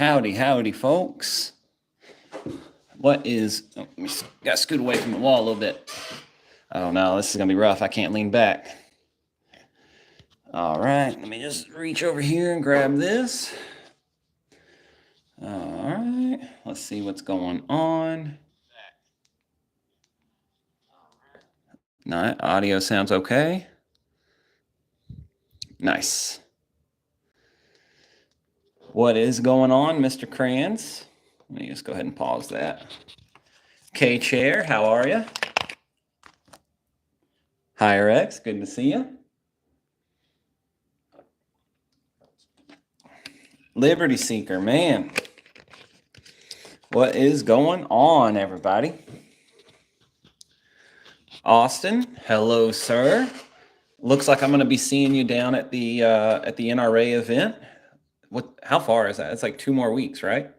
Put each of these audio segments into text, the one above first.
Howdy, howdy, folks. What is... Oh, got to scoot away from the wall a little bit. Oh, no, this is going to be rough. I can't lean back. All right, let me just reach over here and grab this. All right, let's see what's going on. No, audio sounds okay. Nice. What is going on, Mr. Kranz? Let me just go ahead and pause that. K-Chair, how are you? Higher X, good to see you. Liberty Seeker, man. What is going on, everybody? Austin, hello, sir. Looks like I'm going to be seeing you down at the NRA event. How far is that? It's like 2 more weeks, right?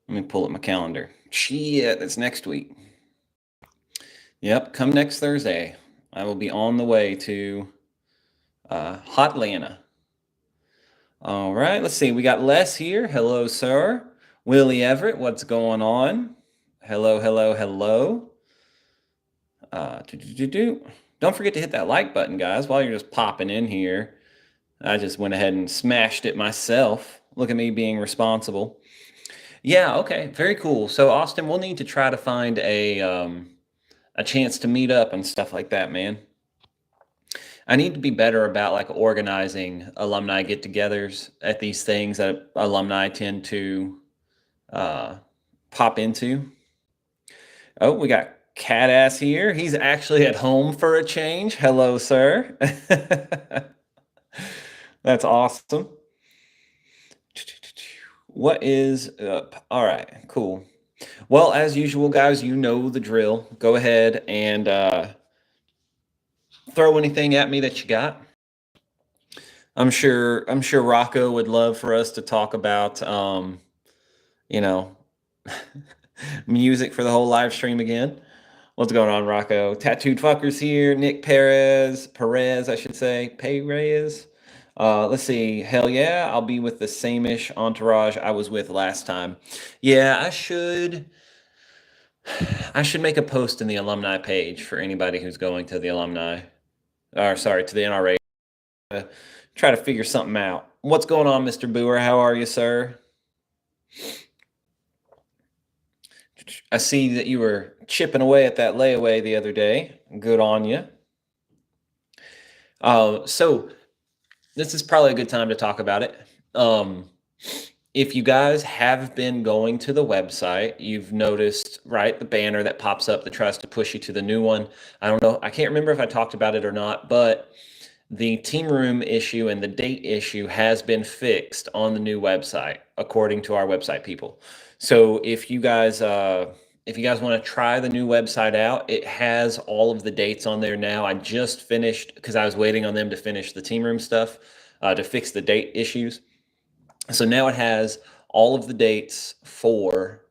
Let me pull up my calendar. Shit, it's next week. Yep, come next Thursday. I will be on the way to Hotlanta. All right, let's see. We got Les here. Hello, sir. Willie Everett, what's going on? Hello, hello, hello. Don't forget to hit that like button, guys, while you're just popping in here. I just went ahead and smashed it myself. Look at me being responsible. Yeah, okay, very cool. So, Austin, we'll need to try to find a chance to meet up and stuff like that, man. I need to be better about like organizing alumni get-togethers at these things that alumni tend to pop into. Oh, we got Cat Ass here. He's actually at home for a change. Hello, sir. That's awesome. What is up? All right, cool. Well, as usual, guys, you know the drill. Go ahead and throw anything at me that you got. I'm sure Rocco would love for us to talk about, music for the whole live stream again. What's going on, Rocco? Tattooed Fuckers here. Nick Perez, I should say. Perez. Let's see. Hell yeah, I'll be with the same-ish entourage I was with last time. Yeah, I should make a post in the alumni page for anybody who's going to the to the NRA. Try to figure something out. What's going on, Mr. Boer? How are you, sir? I see that you were chipping away at that layaway the other day. Good on you. So this is probably a good time to talk about it. If you guys have been going to the website, you've noticed, right, the banner that pops up that tries to push you to the new one. I don't know. I can't remember if I talked about it or not, but the team room issue and the date issue has been fixed on the new website, according to our website people. So if you guys want to try the new website out, it has all of the dates on there now. I just finished, because I was waiting on them to finish the team room stuff to fix the date issues. So now it has all of the dates for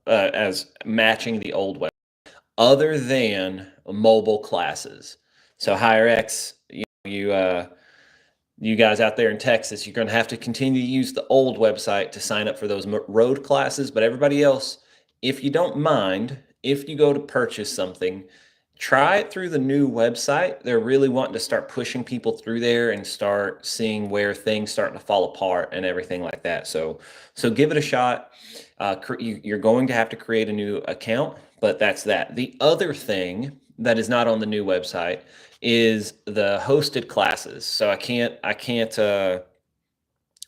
as matching the old website, other than mobile classes. So Higher X, you guys out there in Texas, you're going to have to continue to use the old website to sign up for those road classes. But everybody else, if you don't mind, if you go to purchase something, try it through the new website. They're really wanting to start pushing people through there and start seeing where things starting to fall apart and everything like that. So give it a shot. You're going to have to create a new account, but that's that. The other thing that is not on the new website is the hosted classes. So I can't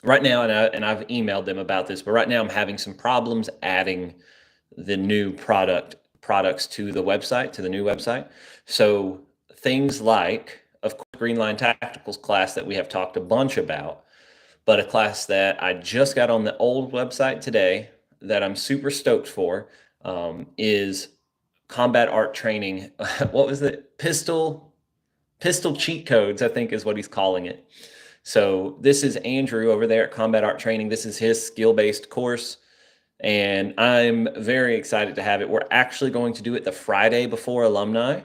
right now, and I've emailed them about this, but right now I'm having some problems adding the new products to the website, to the new website. So things like, of course, Greenline Tacticals class that we have talked a bunch about, but a class that I just got on the old website today that I'm super stoked for is combat art training. What was it? Pistol cheat codes, I think is what he's calling it. So this is Andrew over there at Combat Art Training. This is his skill-based course, and I'm very excited to have it. We're actually going to do it the Friday before alumni.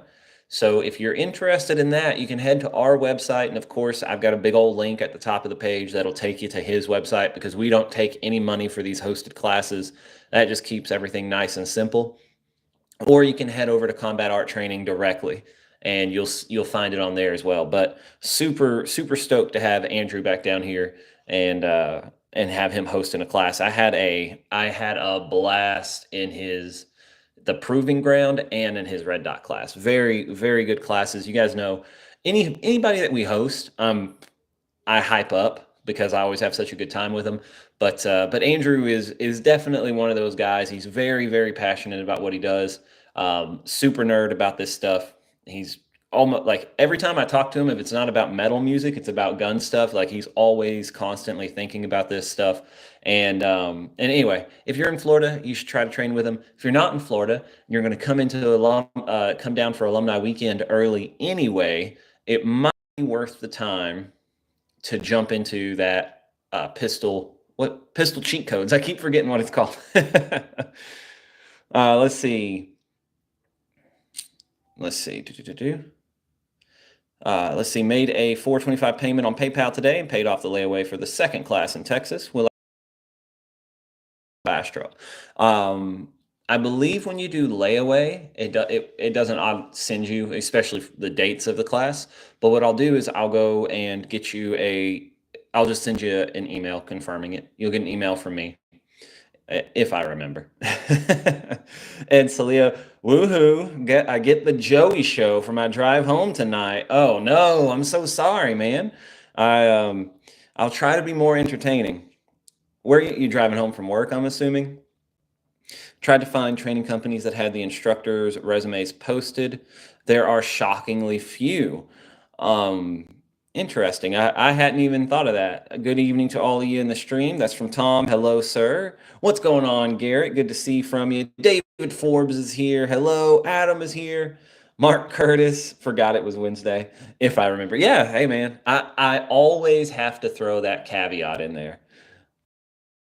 So if you're interested in that, you can head to our website. And of course, I've got a big old link at the top of the page that'll take you to his website, because we don't take any money for these hosted classes. That just keeps everything nice and simple. Or you can head over to Combat Art Training directly, and you'll find it on there as well. But super stoked to have Andrew back down here and have him hosting a class. I had a blast in the Proving Ground and in his Red Dot class. Very good classes. You guys know anybody that we host, I hype up because I always have such a good time with him. But Andrew is definitely one of those guys. He's very passionate about what he does. Super nerd about this stuff. He's almost like, every time I talk to him, if it's not about metal music, it's about gun stuff. Like, he's always constantly thinking about this stuff. And anyway, if you're in Florida, you should try to train with him. If you're not in Florida, you're going to come down for alumni weekend early anyway. It might be worth the time to jump into that pistol cheat codes. I keep forgetting what it's called. Let's see. Let's see. Made a $425 payment on PayPal today and paid off the layaway for the second class in Texas. Will Astro. I believe when you do layaway, it doesn't send you, especially the dates of the class. But what I'll do is I'll go and get you I'll just send you an email confirming it. You'll get an email from me, if I remember. And Celia, woohoo! I get the Joey show for my drive home tonight. Oh no, I'm so sorry, man. I'll try to be more entertaining. Where you driving home from work, I'm assuming? Tried to find training companies that had the instructors' resumes posted. There are shockingly few. Interesting. I hadn't even thought of that. Good evening to all of you in the stream. That's from Tom. Hello, sir. What's going on, Garrett? Good to see from you. David Forbes is here. Hello. Adam is here. Mark Curtis. Forgot it was Wednesday, if I remember. Yeah. Hey, man. I always have to throw that caveat in there.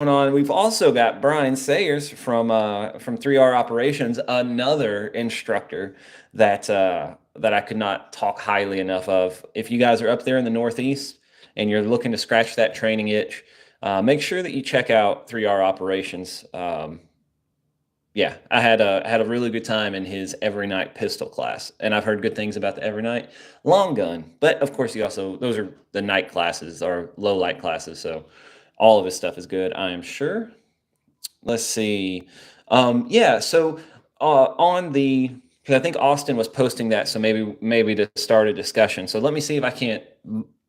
On. We've also got Brian Sayers from 3R Operations, another instructor that I could not talk highly enough of. If you guys are up there in the Northeast and you're looking to scratch that training itch, make sure that you check out 3R Operations. Yeah, I had a really good time in his every night pistol class, and I've heard good things about the every night long gun. But of course, those are the night classes or low light classes, so all of his stuff is good, I am sure. Let's see. Yeah, so because I think Austin was posting that, so maybe to start a discussion. So let me see if I can't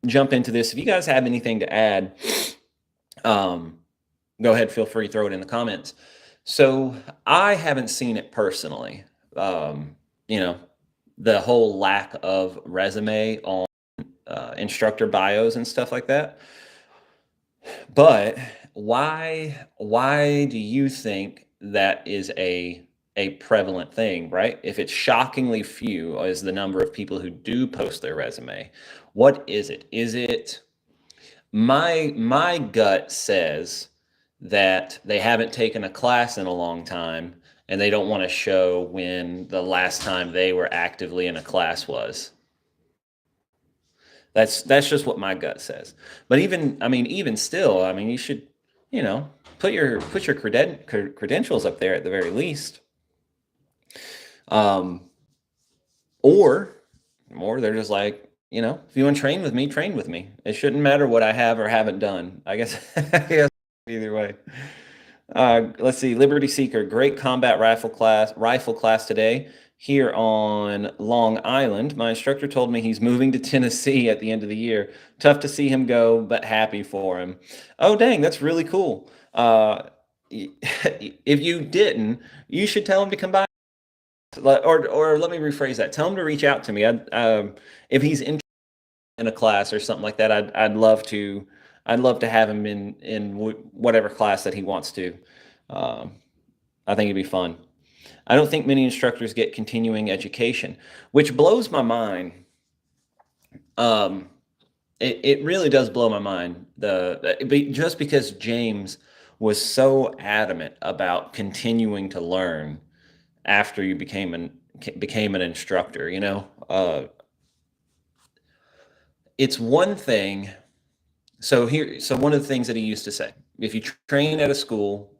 jump into this. If you guys have anything to add, go ahead, feel free to throw it in the comments. So I haven't seen it personally. The whole lack of resume on instructor bios and stuff like that. But why do you think that is a prevalent thing, right? If it's shockingly few as the number of people who do post their resume, what is it? Is it my gut says that they haven't taken a class in a long time and they don't want to show when the last time they were actively in a class was. That's just what my gut says. But even still, you should, put your credentials up there at the very least. Or they're just like, if you want to train with me, train with me. It shouldn't matter what I have or haven't done. I guess, either way. Let's see. Liberty Seeker, great combat rifle class today here on Long Island. My instructor told me he's moving to Tennessee at the end of the year. Tough to see him go, but happy for him. Oh, dang, that's really cool. If you didn't, you should tell him to come by. Or let me rephrase that. Tell him to reach out to me. If he's in a class or something like that, I'd love to have him in whatever class that he wants to. I think it'd be fun. I don't think many instructors get continuing education, which blows my mind. It really does blow my mind. Just because James was so adamant about continuing to learn after you became became an instructor, it's one thing. So one of the things that he used to say, if you train at a school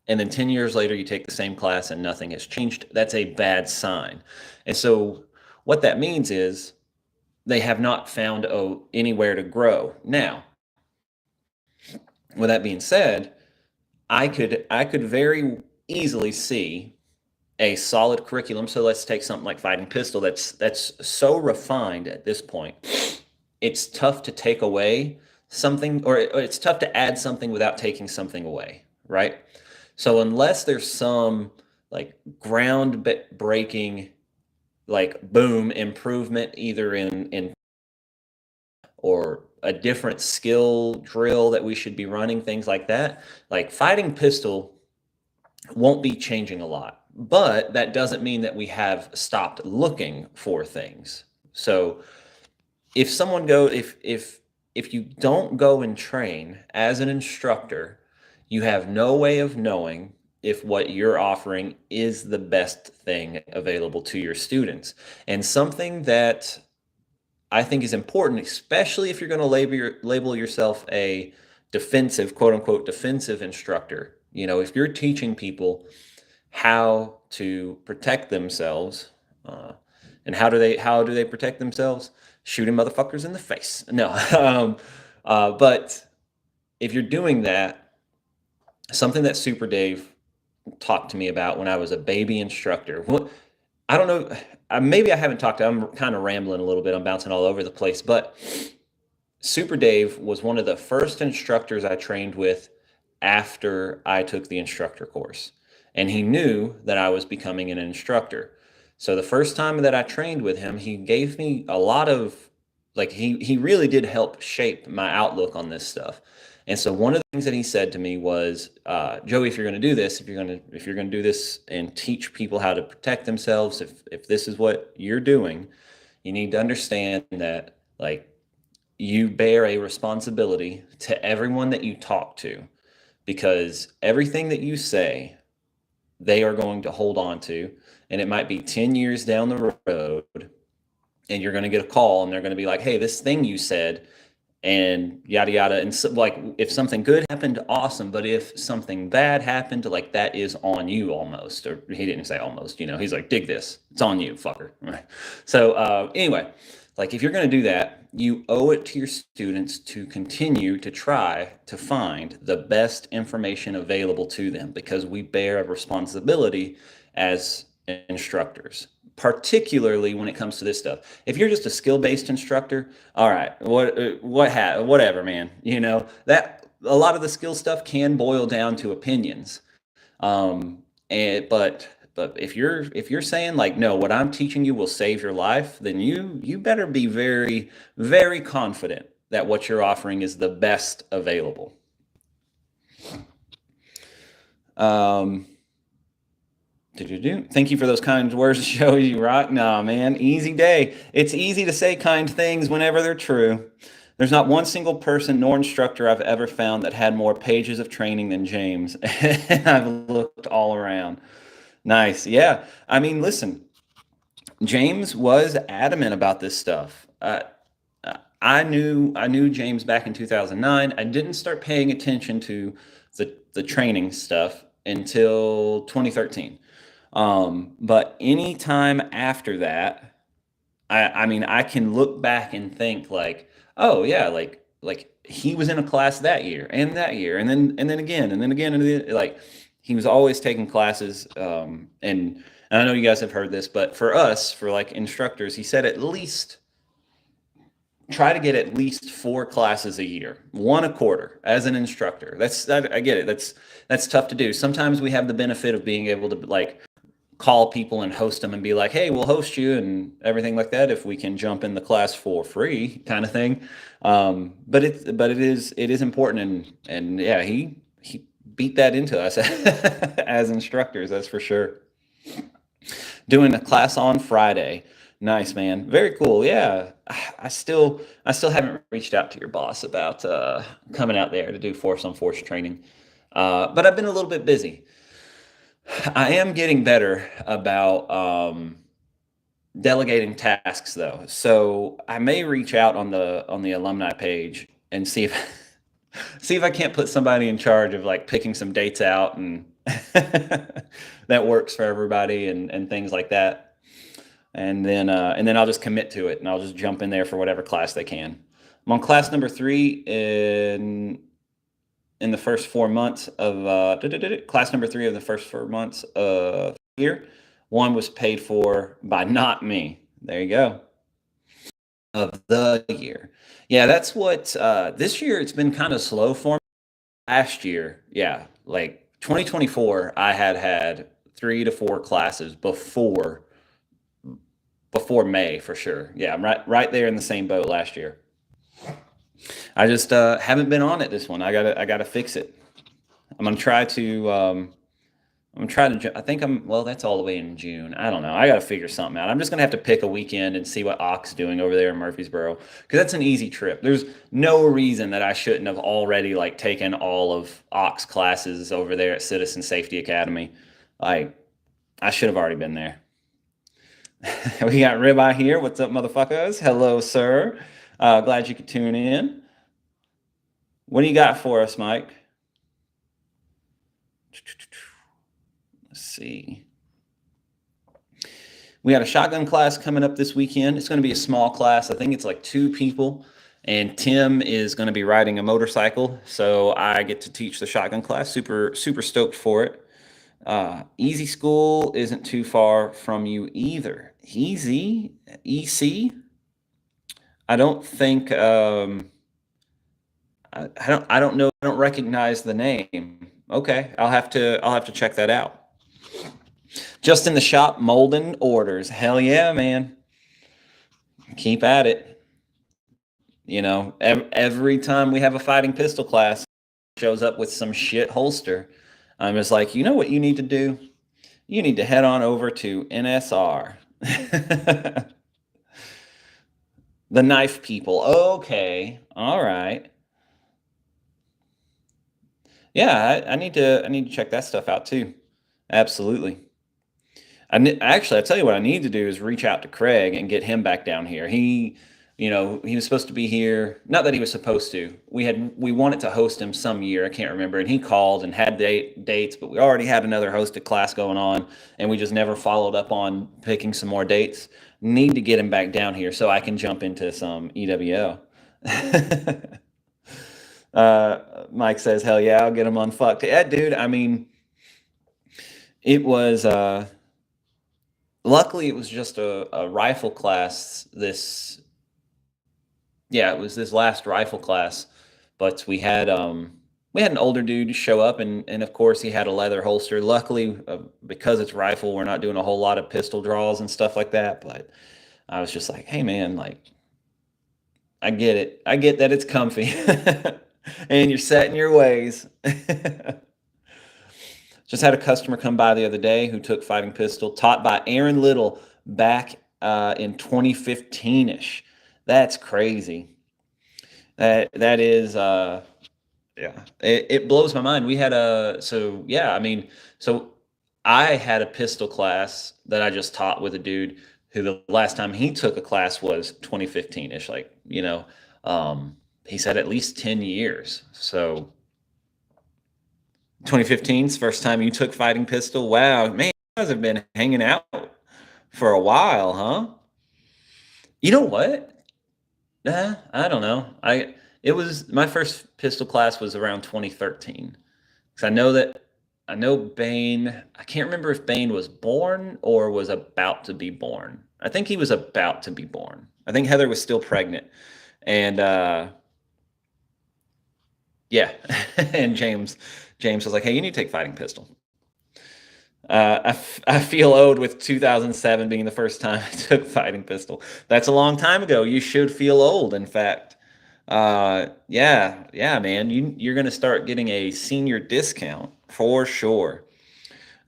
and then 10 years later you take the same class and nothing has changed, that's a bad sign. And so what that means is they have not found anywhere to grow. Now, with that being said, I could very easily see a solid curriculum. So let's take something like Fighting Pistol that's so refined at this point. It's tough to take away something, or it's tough to add something without taking something away, right? So unless there's some like breaking, like boom improvement, either in or a different skill drill that we should be running, things like that, like Fighting Pistol won't be changing a lot. But that doesn't mean that we have stopped looking for things. So if someone go if you don't go and train as an instructor, you have no way of knowing if what you're offering is the best thing available to your students. And something that I think is important, especially if you're going to label yourself a defensive, quote unquote, defensive instructor. If you're teaching people how to protect themselves, and how do they protect themselves? Shooting motherfuckers in the face. No, but if you're doing that, something that Super Dave talked to me about when I was a baby instructor. I don't know. Maybe I haven't talked. I'm kind of rambling a little bit. I'm bouncing all over the place. But Super Dave was one of the first instructors I trained with after I took the instructor course. And he knew that I was becoming an instructor. So the first time that I trained with him, he gave me a lot of, like, he really did help shape my outlook on this stuff. And so one of the things that he said to me was, Joey, if you're going to do this, if you're going to do this and teach people how to protect themselves, if this is what you're doing, you need to understand that, like, you bear a responsibility to everyone that you talk to, because everything that you say, they are going to hold on to. And it might be 10 years down the road, and you're going to get a call and they're going to be like, hey, this thing you said, and yada yada. And so, like, if something good happened, awesome. But if something bad happened, like, that is on you almost. Or he didn't say almost, he's like, dig this, it's on you, fucker. Right. So anyway, like, if you're going to do that, you owe it to your students to continue to try to find the best information available to them, because we bear a responsibility as instructors, particularly when it comes to this stuff. If you're just a skill-based instructor, all right, whatever, man. That a lot of the skill stuff can boil down to opinions. But if you're saying, like, no, what I'm teaching you will save your life, then you better be very, very confident that what you're offering is the best available. Thank you for those kind words, Joey. You rock. No, man, easy day. It's easy to say kind things whenever they're true. There's not one single person nor instructor I've ever found that had more pages of training than James. And I've looked all around. Nice. Yeah. I mean, listen, James was adamant about this stuff. I knew James back in 2009. I didn't start paying attention to the training stuff until 2013. But any time after that, I mean, I can look back and think, like, oh yeah, like he was in a class that year, and then again, and then again, and then, like, he was always taking classes. And I know you guys have heard this, but for us, for like instructors, he said try to get at least 4 classes a year, 1 a quarter as an instructor. I get it. That's tough to do. Sometimes we have the benefit of being able to, like, call people and host them and be like, hey, we'll host you and everything like that if we can jump in the class for free, kind of thing. But it is important, and yeah, he beat that into us as instructors, that's for sure. Doing a class on Friday. Nice, man. Very cool. Yeah. I still haven't reached out to your boss about coming out there to do force on force training. But I've been a little bit busy. I am getting better about delegating tasks though. So I may reach out on the alumni page and see if see if I can't put somebody in charge of like picking some dates out and that works for everybody and things like that. And then I'll just commit to it and I'll just jump in there for whatever class they can. I'm on class number 3 in the first 4 months of class number 3 of the first 4 months of year. One was paid for by not me. There you go. Of the year. Yeah, that's what this year it's been kind of slow for me. Last year, yeah, like 2024, I had 3 to 4 classes before May for sure. Yeah, I'm right there in the same boat last year. I just haven't been on it this one. I gotta fix it. I'm gonna try to. I think well, that's all the way in June. I don't know. I got to figure something out. I'm just going to have to pick a weekend and see what Ock's doing over there in Murfreesboro. Because that's an easy trip. There's no reason that I shouldn't have already like taken all of Ock's classes over there at Citizen Safety Academy. Like, I should have already been there. We got Ribeye here. What's up, motherfuckers? Hello, sir. Glad you could tune in. What do you got for us, Mike? Let's see. We got a shotgun class coming up this weekend. It's going to be a small class. I think it's like 2 people. And Tim is going to be riding a motorcycle. So I get to teach the shotgun class. Super, super stoked for it. Easy School isn't too far from you either. Easy? EC? I don't think... I don't know. I don't recognize the name. Okay, I'll have to check that out. Just in the shop, molding orders. Hell yeah, man. Keep at it. You know, every time we have a fighting pistol class, shows up with some shit holster. I'm just like, you know what you need to do? You need to head on over to NSR. The knife people. Okay. All right. Yeah, I need to check that stuff out too. Absolutely. Actually, I tell you what I need to do is reach out to Craig and get him back down here. He was supposed to be here. Not that he was supposed to. We wanted to host him some year. I can't remember. And he called and had dates, but we already had another hosted class going on, and we just never followed up on picking some more dates. Need to get him back down here so I can jump into some EWO. Mike says, "Hell yeah, I'll get him unfucked." Yeah, dude. I mean, it was. Luckily, it was just a rifle class. It was this last rifle class, but we had an older dude show up, and of course he had a leather holster. Luckily, because it's rifle, we're not doing a whole lot of pistol draws and stuff like that. But I was just like, hey man, like, I get it. I get that it's comfy, and you're set in your ways. Just had a customer come by the other day who took fighting pistol, taught by Aaron Little back in 2015-ish. That's crazy. That is, yeah, it blows my mind. We had so I had a pistol class that I just taught with a dude who the last time he took a class was 2015-ish. Like, he said at least 10 years. So 2015's first time you took fighting pistol. Wow, man, you guys have been hanging out for a while, huh? You know what? I don't know. It was my first pistol class was around 2013. Because I know Bane. I can't remember if Bane was born or was about to be born. I think he was about to be born. I think Heather was still pregnant, and yeah, and James was like, "Hey, you need to take fighting pistol." I feel owed with 2007 being the first time I took fighting pistol. That's a long time ago. You should feel old, in fact. Yeah, man. You're going to start getting a senior discount for sure.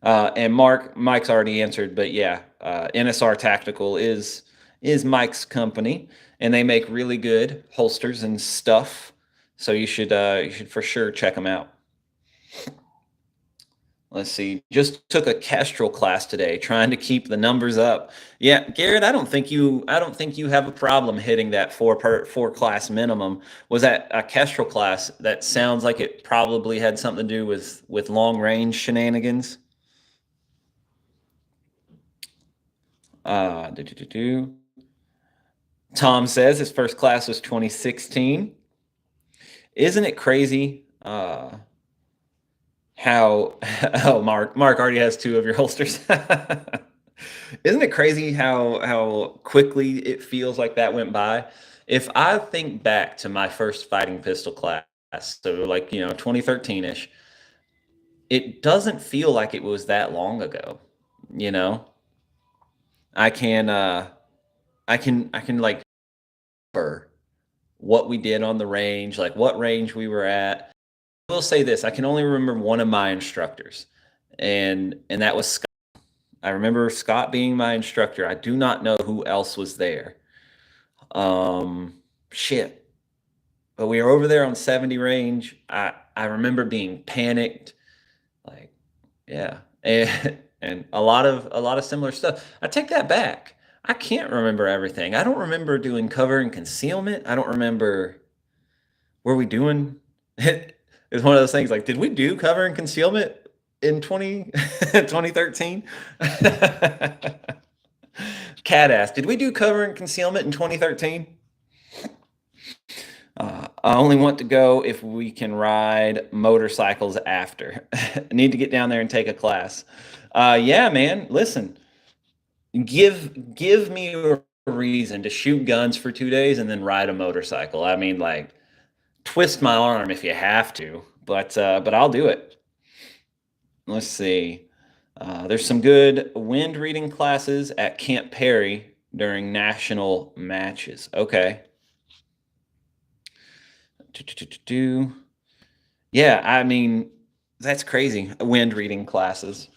And Mike's already answered, but yeah, NSR Tactical is Mike's company, and they make really good holsters and stuff. So you should for sure check them out. Let's see. Just took a Kestrel class today, trying to keep the numbers up. Yeah, Garrett, I don't think you have a problem hitting that four class minimum. Was that a Kestrel class? That sounds like it probably had something to do with long range shenanigans. Do, do, do, do. Tom says his first class was 2016. Isn't it crazy? How oh Mark already has two of your holsters. Isn't it crazy how quickly it feels like that went by? If I think back to my first fighting pistol class, so like 2013ish, it doesn't feel like it was that long ago. You know, I can I can like remember what we did on the range, like what range we were at. I will say this: I can only remember one of my instructors, and that was I remember Scott being my instructor. I do not know who else was there. Shit. But we were over there on 70 range. I remember being panicked, like, yeah. And a lot of similar stuff. I take that back. I can't remember everything. I don't remember doing cover and concealment. I don't remember were we doing it's one of those things like did we do cover and concealment in 2013? Cat asked, did we do cover and concealment in 2013? I only want to go if we can ride motorcycles after. I need to get down there and take a class. Yeah, man. Listen, give me a reason to shoot guns for 2 days and then ride a motorcycle. I mean, like, twist my arm if you have to, but I'll do it. Let's see. There's some good wind reading classes at Camp Perry during national matches. Okay. Yeah, I mean, that's crazy. Wind reading classes.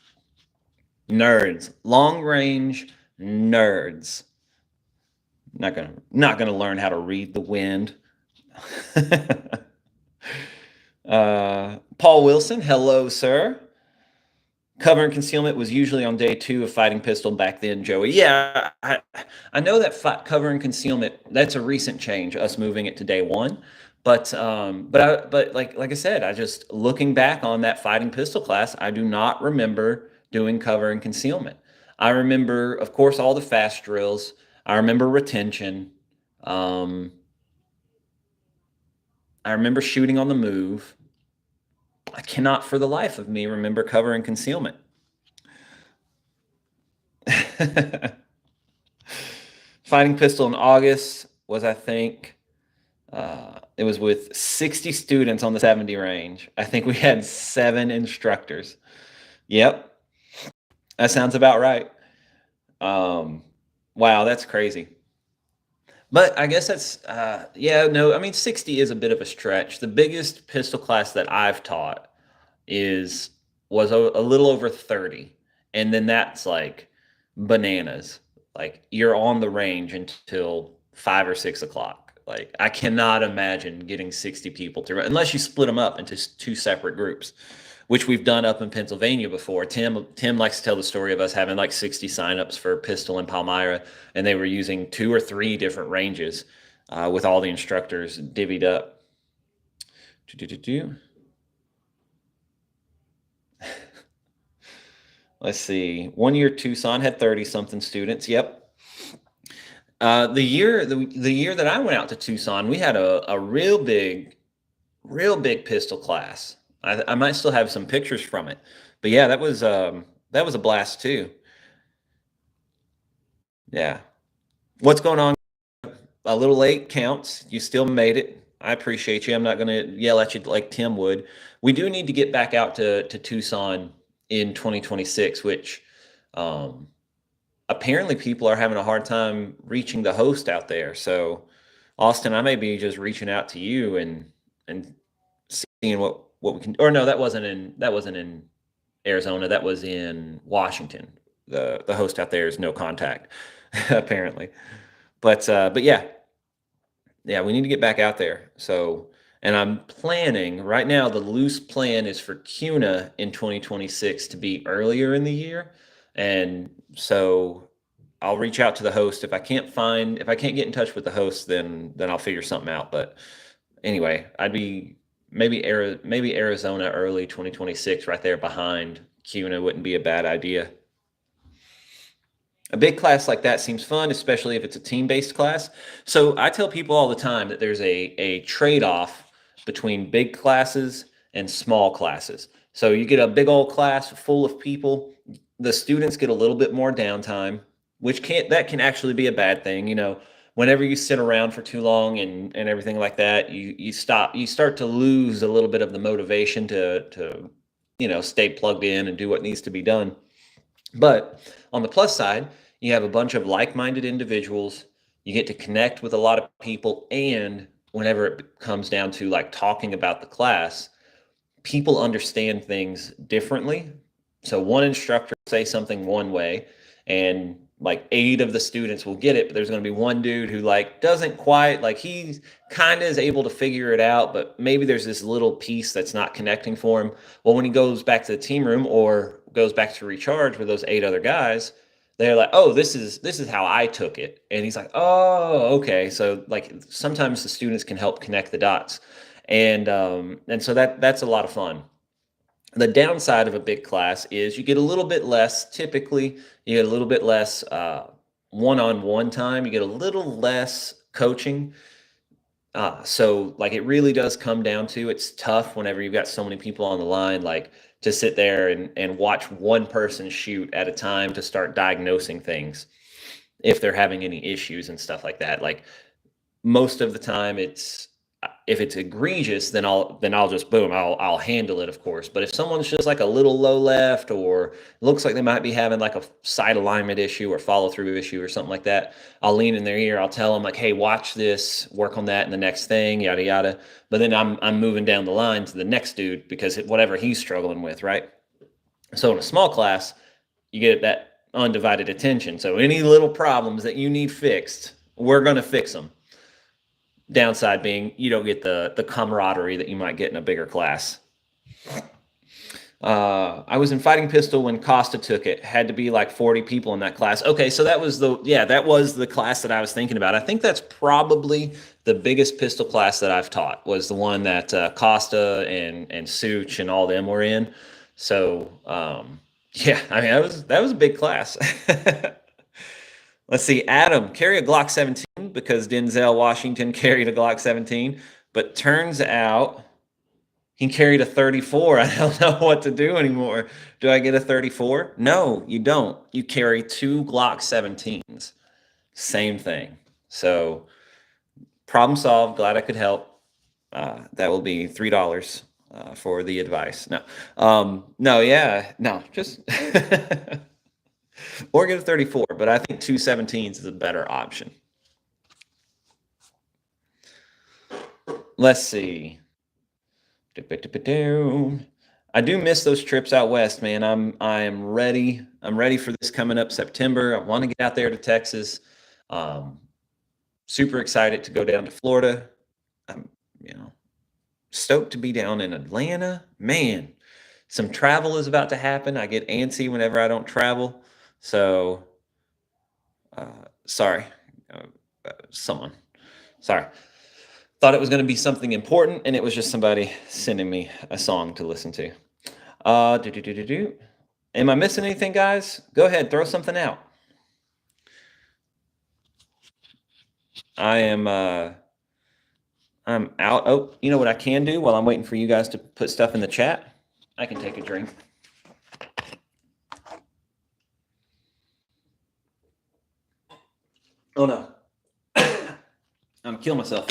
Nerds. Long range nerds. Not gonna learn how to read the wind. Paul Wilson, hello, sir. Cover and concealment was usually on day 2 of fighting pistol back then, Joey. Yeah, I know that cover and concealment, that's a recent change, us moving it to day 1. But like I said, I just looking back on that fighting pistol class, I do not remember doing cover and concealment. I remember, of course, all the fast drills. I remember retention. Um, I remember shooting on the move. I cannot for the life of me remember cover and concealment. Fighting pistol in August was, I think, it was with 60 students on the 70 range. I think we had 7 instructors. Yep, that sounds about right. Wow, that's crazy. But I guess that's, yeah, no, I mean, 60 is a bit of a stretch. The biggest pistol class that I've taught is was a little over 30. And then that's like bananas. Like you're on the range until 5 or 6 o'clock. Like I cannot imagine getting 60 people to unless you split them up into 2 separate groups, which we've done up in Pennsylvania before. Tim likes to tell the story of us having like 60 signups for pistol in Palmyra, and they were using 2 or 3 different ranges with all the instructors divvied up. Let's see. 1 year Tucson had 30 something students. Yep. The year that I went out to Tucson, we had a real big pistol class. I might still have some pictures from it, but yeah, that was a blast too. Yeah. What's going on? A little late counts. You still made it. I appreciate you. I'm not going to yell at you like Tim would. We do need to get back out to Tucson in 2026, which apparently people are having a hard time reaching the host out there. So, Austin, I may be just reaching out to you and seeing what we can. Or no, that wasn't in Arizona. That was in Washington. The host out there is no contact, apparently. But yeah, we need to get back out there. So, And I'm planning right now, the loose plan is for CUNA in 2026 to be earlier in the year. And so I'll reach out to the host. If I can't get in touch with the host, then I'll figure something out. But anyway, I'd be maybe Arizona early 2026 right there behind CUNA wouldn't be a bad idea. A big class like that seems fun, especially if it's a team-based class. So I tell people all the time that there's a trade-off between big classes and small classes. So you get a big old class full of people, the students get a little bit more downtime, which that can actually be a bad thing. Whenever you sit around for too long and everything like that, you start to lose a little bit of the motivation to stay plugged in and do what needs to be done. But on the plus side, you have a bunch of like-minded individuals. You get to connect with a lot of people. And whenever it comes down to like talking about the class, people understand things differently. So one instructor will say something one way, and like 8 of the students will get it, but there's going to be one dude who like doesn't quite, like he kind of is able to figure it out, but maybe there's this little piece that's not connecting for him. Well, when he goes back to the team room or goes back to recharge with those 8 other guys, they're like, oh, this is how I took it. And he's like, oh, okay. So like sometimes the students can help connect the dots. And so that's a lot of fun. The downside of a big class is you get a little bit less, typically, you get a little bit less one-on-one time, you get a little less coaching. So like it really does come down to, it's tough whenever you've got so many people on the line, like to sit there and watch one person shoot at a time to start diagnosing things if they're having any issues and stuff like that. Like most of the time if it's egregious, then I'll just boom, I'll handle it, of course. But if someone's just like a little low left, or looks like they might be having like a side alignment issue or follow through issue or something like that, I'll lean in their ear. I'll tell them like, hey, watch this, work on that in the next thing, yada yada. But then I'm moving down the line to the next dude because whatever he's struggling with, right? So in a small class, you get that undivided attention. So any little problems that you need fixed, we're going to fix them. Downside being you don't get the camaraderie that you might get in a bigger class. I was in fighting pistol when Costa took it. Had to be like 40 people in that class. Okay, so that was the class that I was thinking about. I think that's probably the biggest pistol class that I've taught, was the one that Costa and Such and all them were in. So yeah, I mean that was a big class. Let's see, Adam, carry a Glock 17 because Denzel Washington carried a Glock 17, but turns out he carried a 34. I don't know what to do anymore. Do I get a 34? No, you don't. You carry 2 Glock 17s. Same thing. So problem solved. Glad I could help. That will be $3 for the advice. Just or get a 34, but I think 2 17s is a better option. Let's see. I do miss those trips out west, man. I am ready. I'm ready for this coming up September. I want to get out there to Texas. Super excited to go down to Florida. I'm, stoked to be down in Atlanta. Man, some travel is about to happen. I get antsy whenever I don't travel. So, sorry, someone. Sorry. Thought it was going to be something important, and it was just somebody sending me a song to listen to. Am I missing anything, guys? Go ahead, throw something out. I'm out. Oh, you know what I can do while I'm waiting for you guys to put stuff in the chat? I can take a drink. Oh no. I'm gonna kill myself.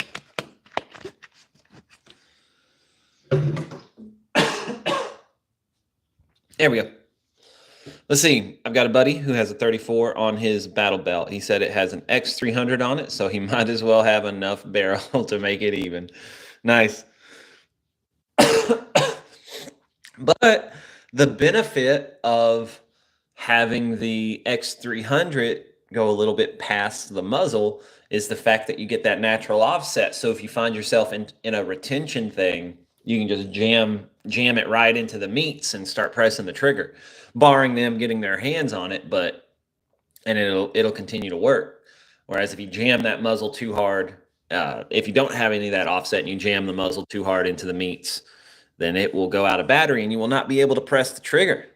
There we go. Let's see. I've got a buddy who has a 34 on his battle belt. He said it has an X300 on it, so he might as well have enough barrel to make it even. Nice. But the benefit of having the X300 go a little bit past the muzzle is the fact that you get that natural offset. So if you find yourself in a retention thing, you can just jam it right into the meats and start pressing the trigger, barring them getting their hands on it, and it'll continue to work. Whereas if you jam that muzzle too hard, if you don't have any of that offset and you jam the muzzle too hard into the meats, then it will go out of battery and you will not be able to press the trigger.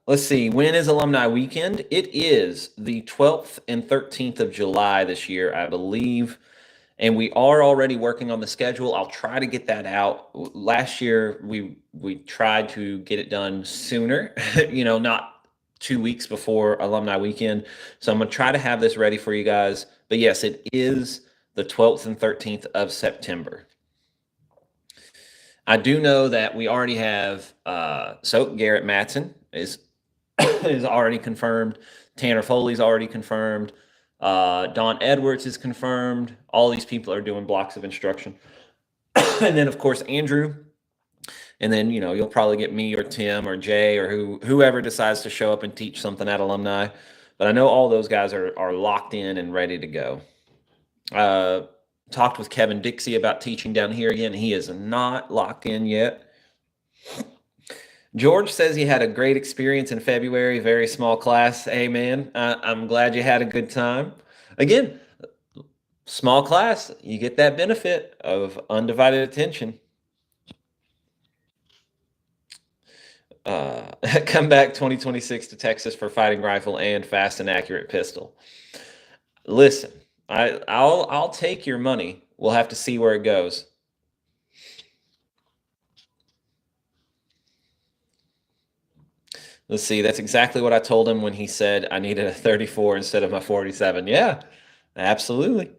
Let's see. When is Alumni Weekend? It is the 12th and 13th of July this year, I believe. And we are already working on the schedule. I'll try to get that out. Last year, we tried to get it done sooner, not 2 weeks before Alumni Weekend. So I'm going to try to have this ready for you guys. But yes, it is the 12th and 13th of September. I do know that we already have, so Garrett Matson is already confirmed. Tanner Foley's already confirmed. Don Edwards is confirmed. All these people are doing blocks of instruction. And then, of course, Andrew. And then, you'll probably get me or Tim or Jay or whoever decides to show up and teach something at Alumni. But I know all those guys are locked in and ready to go. Talked with Kevin Dixie about teaching down here again. He is not locked in yet. George says he had a great experience in February, very small class. Hey, man, I'm glad you had a good time. Again, small class, you get that benefit of undivided attention. Come back 2026 to Texas for fighting rifle and fast and accurate pistol. Listen, I'll take your money. We'll have to see where it goes. Let's see. That's exactly what I told him when he said I needed a 34 instead of my 47. Yeah, absolutely.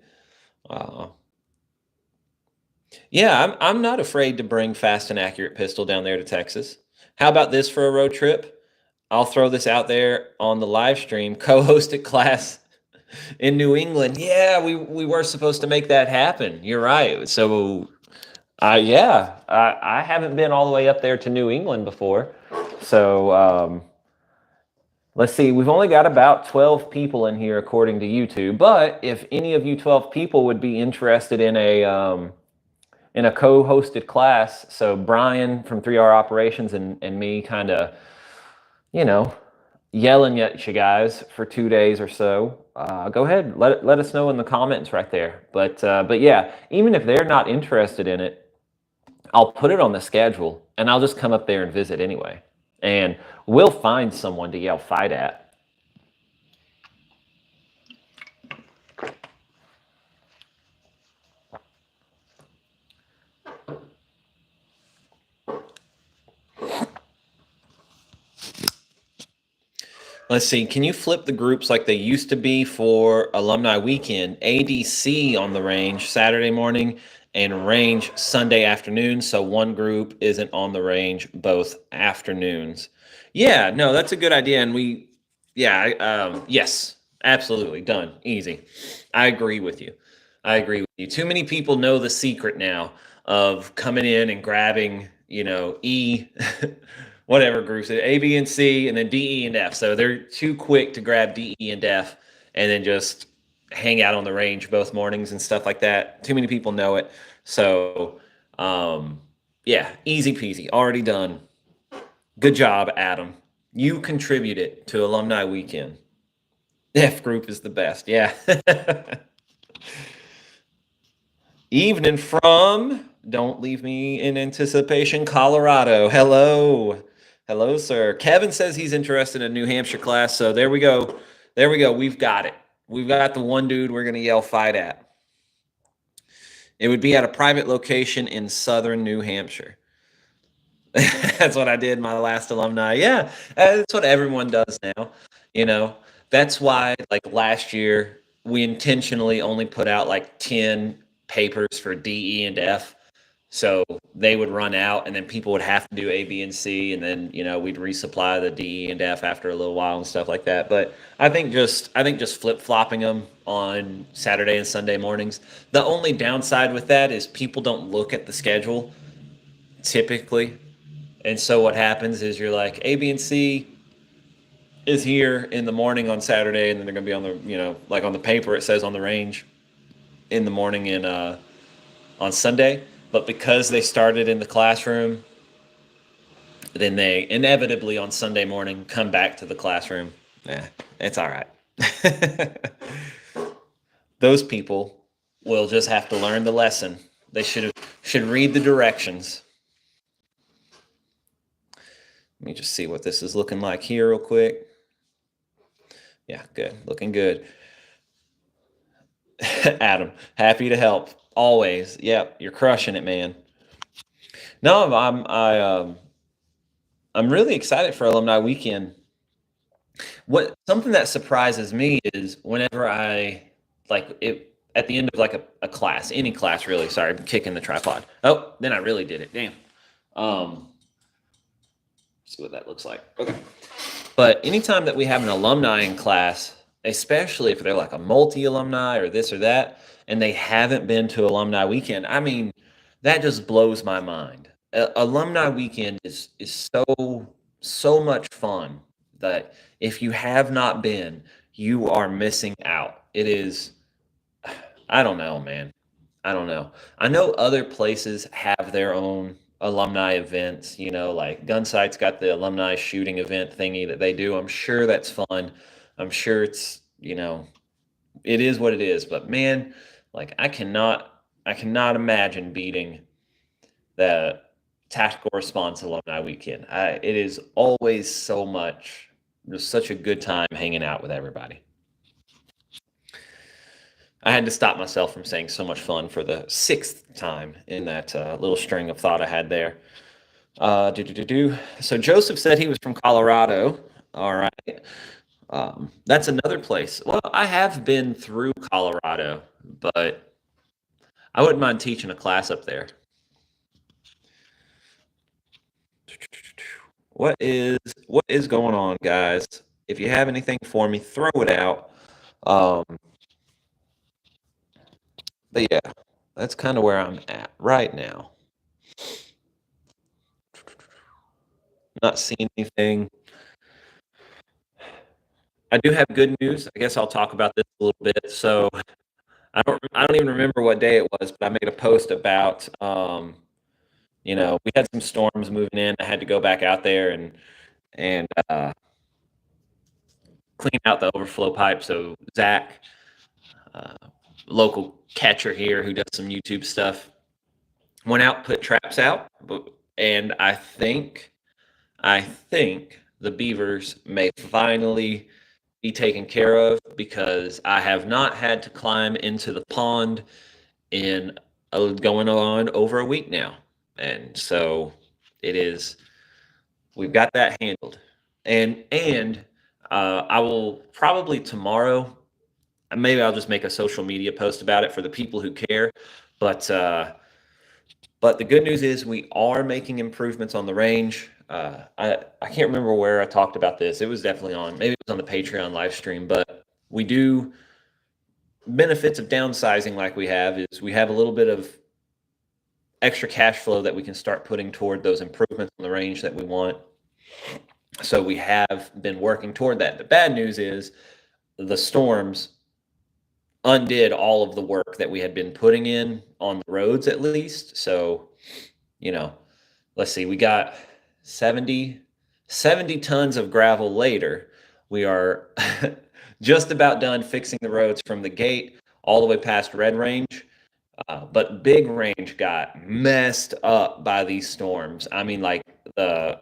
Yeah, I'm not afraid to bring fast and accurate pistol down there to Texas. How about this for a road trip? I'll throw this out there on the live stream. Co-hosted class in New England. Yeah, we were supposed to make that happen. You're right. So, I haven't been all the way up there to New England before. So, let's see. We've only got about 12 people in here according to YouTube. But if any of you 12 people would be interested in a co-hosted class, so Brian from 3R Operations and me kind of, yelling at you guys for 2 days or so, go ahead, let us know in the comments right there. But yeah, even if they're not interested in it, I'll put it on the schedule and I'll just come up there and visit anyway. And we'll find someone to yell fight at. Let's see. Can you flip the groups like they used to be for Alumni Weekend? ADC on the range Saturday morning and range Sunday afternoon. So one group isn't on the range both afternoons. Yeah, no, that's a good idea. And yes, absolutely. Done. Easy. I agree with you. Too many people know the secret now of coming in and grabbing, E. Whatever groups it, A, B, and C, and then D, E, and F. So they're too quick to grab D, E, and F and then just hang out on the range both mornings and stuff like that. Too many people know it. So, yeah, easy peasy, already done. Good job, Adam. You contributed to Alumni Weekend. F group is the best. Yeah. Evening from, don't leave me in anticipation, Colorado. Hello, sir. Kevin says he's interested in a New Hampshire class. So there we go. We've got it. We've got the one dude we're going to yell fight at. It would be at a private location in southern New Hampshire. That's what I did my last Alumni. Yeah, that's what everyone does now. That's why, like last year, we intentionally only put out like 10 papers for D, E, and F. So they would run out and then people would have to do A, B, and C. And then, we'd resupply the D, E, and F after a little while and stuff like that. But I think just flip-flopping them on Saturday and Sunday mornings. The only downside with that is people don't look at the schedule typically. And so what happens is you're like A, B, and C. is here in the morning on Saturday, and then they're going to be on the, like on the paper, it says on the range in the morning on Sunday. But because they started in the classroom, then they inevitably on Sunday morning come back to the classroom. Yeah, it's all right. Those people will just have to learn the lesson. They should read the directions. Let me just see what this is looking like here real quick. Yeah, good. Looking good. Adam, happy to help. Always. Yep, you're crushing it, man. No, I'm really excited for Alumni Weekend. Something that surprises me is whenever I like it at the end of like a class, any class really. Sorry, I'm kicking the tripod. Oh, then I really did it. Damn. See what that looks like. Okay. But anytime that we have an alumni in class, especially if they're like a multi-alumni or this or that, and they haven't been to Alumni Weekend, I mean, that just blows my mind. Alumni Weekend is so much fun that if you have not been, you are missing out. It is, I don't know, man. I don't know. I know other places have their own alumni events, like Gunsight's got the alumni shooting event thingy that they do. I'm sure that's fun. I'm sure it's, it is what it is. But man, like I cannot imagine beating the Tactical Response Alumni Weekend. It is always so much, just such a good time hanging out with everybody. I had to stop myself from saying so much fun for the sixth time in that little string of thought I had there. So Joseph said he was from Colorado. All right. That's another place. Well, I have been through Colorado, but I wouldn't mind teaching a class up there. What is going on, guys? If you have anything for me, throw it out. But yeah, that's kind of where I'm at right now. Not seeing anything. I do have good news. I guess I'll talk about this a little bit. So I don't even remember what day it was, but I made a post about we had some storms moving in. I had to go back out there and clean out the overflow pipe. So Zach, local catcher here who does some YouTube stuff, went out, put traps out, and I think the beavers may finally be taken care of because I have not had to climb into the pond in going on over a week now. And so we've got that handled. And I will probably tomorrow, maybe I'll just make a social media post about it for the people who care. But the good news is we are making improvements on the range. I can't remember where I talked about this. It was definitely maybe it was on the Patreon live stream, but we do benefits of downsizing like we have is we have a little bit of extra cash flow that we can start putting toward those improvements on the range that we want. So we have been working toward that. The bad news is the storms undid all of the work that we had been putting in on the roads at least. So, let's see, we got 70 tons of gravel later. We are just about done fixing the roads from the gate all the way past Red Range. But Big Range got messed up by these storms. I mean, like the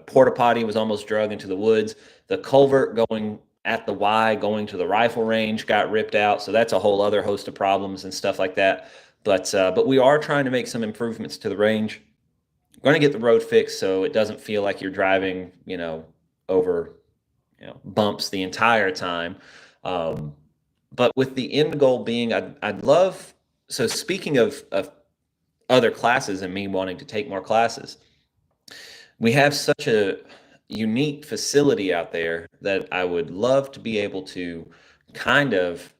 porta potty was almost drug into the woods. The culvert going at the Y going to the rifle range got ripped out. So that's a whole other host of problems and stuff like that. But we are trying to make some improvements to the range. We're going to get the road fixed so it doesn't feel like you're driving, over, bumps the entire time. But with the end goal being, I'd love. So speaking of other classes and me wanting to take more classes, we have such a unique facility out there that I would love to be able to kind of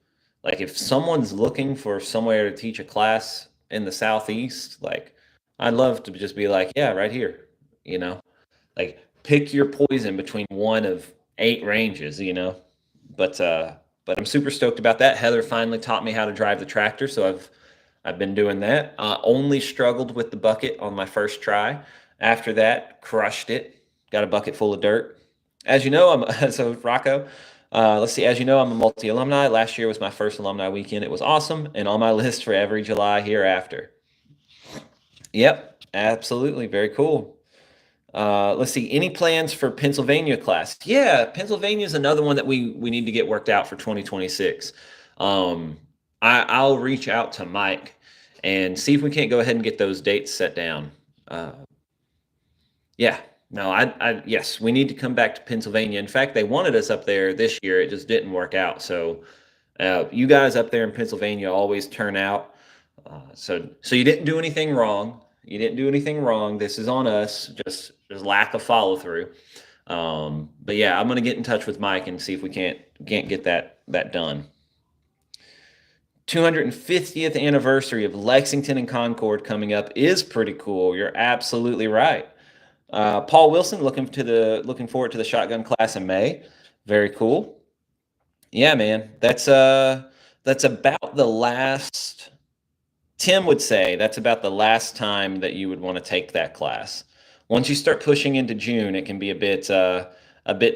like if someone's looking for somewhere to teach a class in the Southeast, like I'd love to just be like, yeah, right here, like pick your poison between one of 8 ranges, but I'm super stoked about that. Heather finally taught me how to drive the tractor, so I've been doing that. Only struggled with the bucket on my first try. After that, crushed it. Got a bucket full of dirt. As you know, so Rocco. Let's see. As you know, I'm a multi alumni. Last year was my first alumni weekend. It was awesome, and on my list for every July hereafter. Yep, absolutely, very cool. Let's see. Any plans for Pennsylvania class? Yeah, Pennsylvania is another one that we need to get worked out for 2026. I'll reach out to Mike and see if we can't go ahead and get those dates set down. Yeah, no, yes, we need to come back to Pennsylvania. In fact, they wanted us up there this year. It just didn't work out. So, you guys up there in Pennsylvania always turn out. So you didn't do anything wrong. You didn't do anything wrong. This is on us. Just lack of follow through. But yeah, I'm gonna get in touch with Mike and see if we can't get that done. 250th anniversary of Lexington and Concord coming up is pretty cool. You're absolutely right. Paul Wilson looking forward to the shotgun class in May. Very cool. Yeah, man. That's about the last. Tim would say that's about the last time that you would want to take that class. Once you start pushing into June, it can be a bit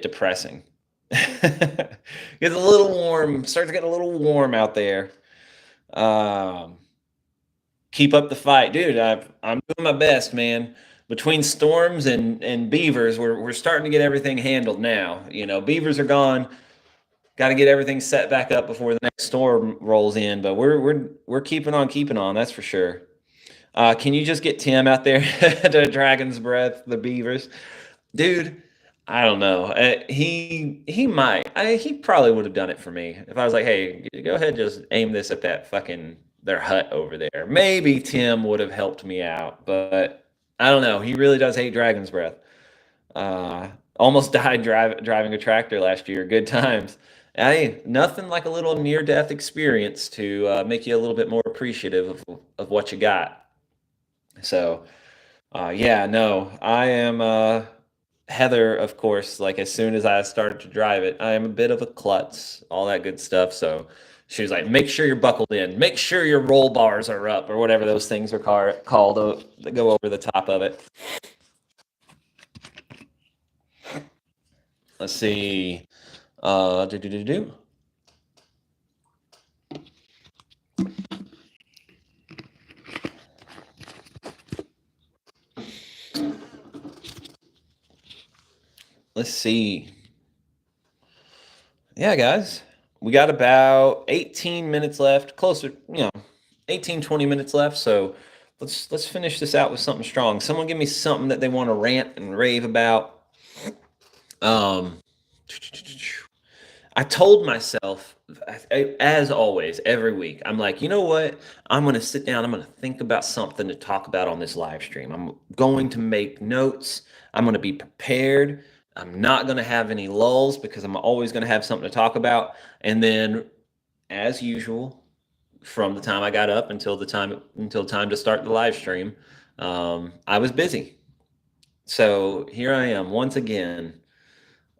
depressing. Gets a little warm. Starts getting a little warm out there. Keep up the fight, dude. I'm doing my best, man. Between storms and beavers, we're starting to get everything handled now. Beavers are gone. Got to get everything set back up before the next storm rolls in. But we're keeping on. That's for sure. Can you just get Tim out there to Dragon's Breath, the beavers, dude? I don't know. He might. He probably would have done it for me if I was like, hey, go ahead, and just aim this at that fucking their hut over there. Maybe Tim would have helped me out, but I don't know. He really does hate Dragon's Breath. Almost died driving a tractor last year. Good times. Hey, nothing like a little near-death experience to make you a little bit more appreciative of what you got. So, yeah, no, I am. Heather, of course, like as soon as I started to drive it, I am a bit of a klutz, all that good stuff. So she was like, make sure you're buckled in, make sure your roll bars are up, or whatever those things are called that go over the top of it. Let's see. Let's see. Yeah, guys, we got about 18 minutes left, closer, 18, 20 minutes left. So let's finish this out with something strong. Someone give me something that they want to rant and rave about. I told myself, as always, every week, I'm like, you know what? I'm going to sit down. I'm going to think about something to talk about on this live stream. I'm going to make notes. I'm going to be prepared. I'm not going to have any lulls because I'm always going to have something to talk about. And then, as usual, from the time I got up until time to start the live stream, I was busy. So here I am once again,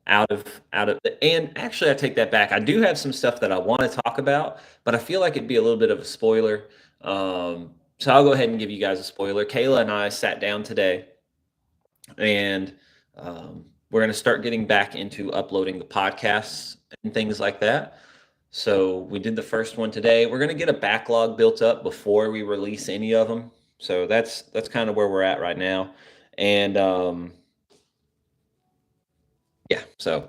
out of and actually I take that back. I do have some stuff that I want to talk about, but I feel like it'd be a little bit of a spoiler. So I'll go ahead and give you guys a spoiler. Kayla and I sat down today, and we're going to start getting back into uploading the podcasts and things like that. So we did the first one today. We're going to get a backlog built up before we release any of them. So that's kind of where we're at right now. And yeah, so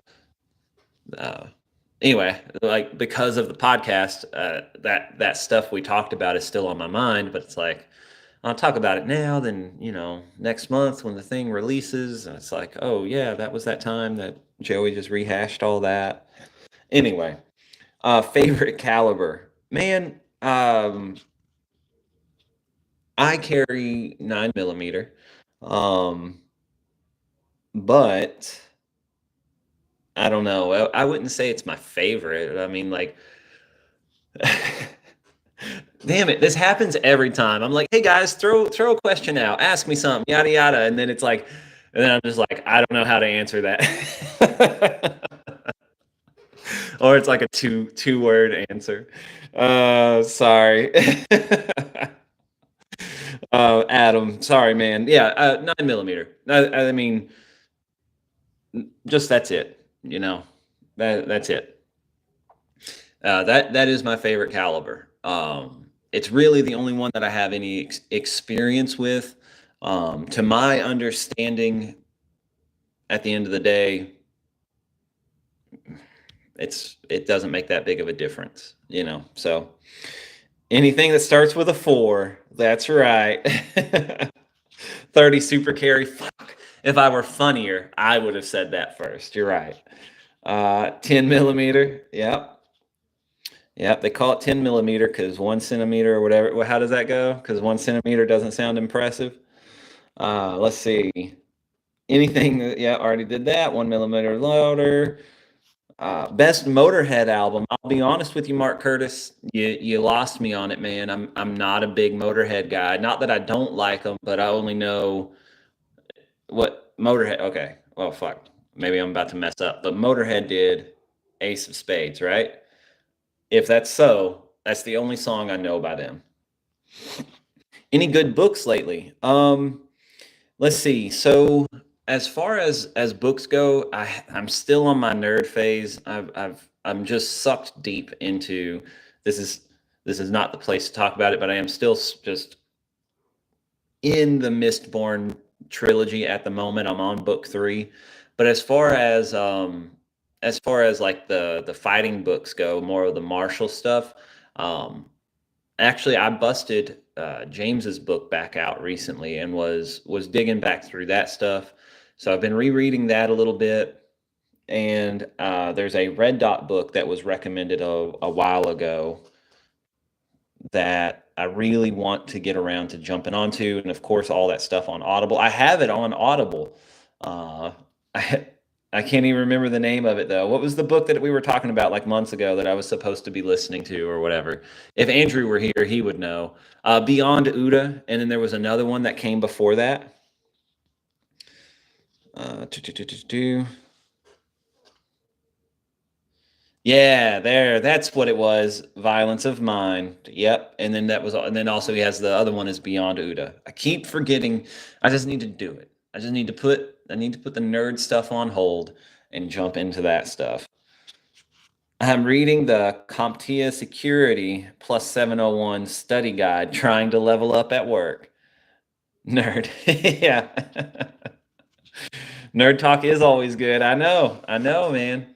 anyway, like because of the podcast, that stuff we talked about is still on my mind, but it's like, I'll talk about it now, then, next month when the thing releases, and it's like, oh yeah, that was that time that Joey just rehashed all that. Anyway, favorite caliber, man. I carry 9mm, but I don't know. I wouldn't say it's my favorite. I mean, like, damn it, this happens every time. I'm like, hey guys, throw a question out, ask me something, yada yada, and then it's like, and then I'm just like, I don't know how to answer that. Or it's like a two-word answer. Sorry. Adam, sorry, man. Yeah, 9 millimeter. I mean, just that's it. That's it. That is my favorite caliber. It's really the only one that I have any experience with. To my understanding, at the end of the day, it doesn't make that big of a difference. So anything that starts with a 4, that's right. 30 super carry. Fuck. If I were funnier, I would have said that first. You're right. 10 millimeter. Yep. Yep. They call it 10 millimeter because 1 centimeter or whatever. Well, how does that go? Because 1 centimeter doesn't sound impressive. Let's see. Anything that, yeah, already did that. 1 millimeter louder. Best Motorhead album. I'll be honest with you, Mark Curtis. You lost me on it, man. I'm not a big Motorhead guy. Not that I don't like them, but I only know what Motorhead. Okay, well, fuck. Maybe I'm about to mess up. But Motorhead did Ace of Spades, right? If that's so, that's the only song I know by them. Any good books lately? Let's see. So as far as books go, I'm still on my nerd phase. I'm just sucked deep into this is not the place to talk about it, but I am still just in the Mistborn trilogy at the moment. I'm on book 3. But as far as like the fighting books go, more of the martial stuff, actually I busted James's book back out recently and was digging back through that stuff. So I've been rereading that a little bit. And there's a Red Dot book that was recommended a while ago that I really want to get around to jumping onto, and of course, all that stuff on Audible. I have it on Audible. Uh, I I can't even remember the name of it though. What was the book that we were talking about like months ago that I was supposed to be listening to or whatever? If Andrew were here, he would know. Beyond Uda, and then there was another one that came before that. Uh, tu- tu- tu- tu- tu. Yeah, that's what it was. Violence of Mind. Yep. And then and then also he has the other one is Beyond Uda. I keep forgetting. I just need to do it. I need to put the nerd stuff on hold and jump into that stuff. I'm reading the CompTIA Security Plus 701 study guide, trying to level up at work. Nerd. Yeah. Nerd talk is always good. I know, man.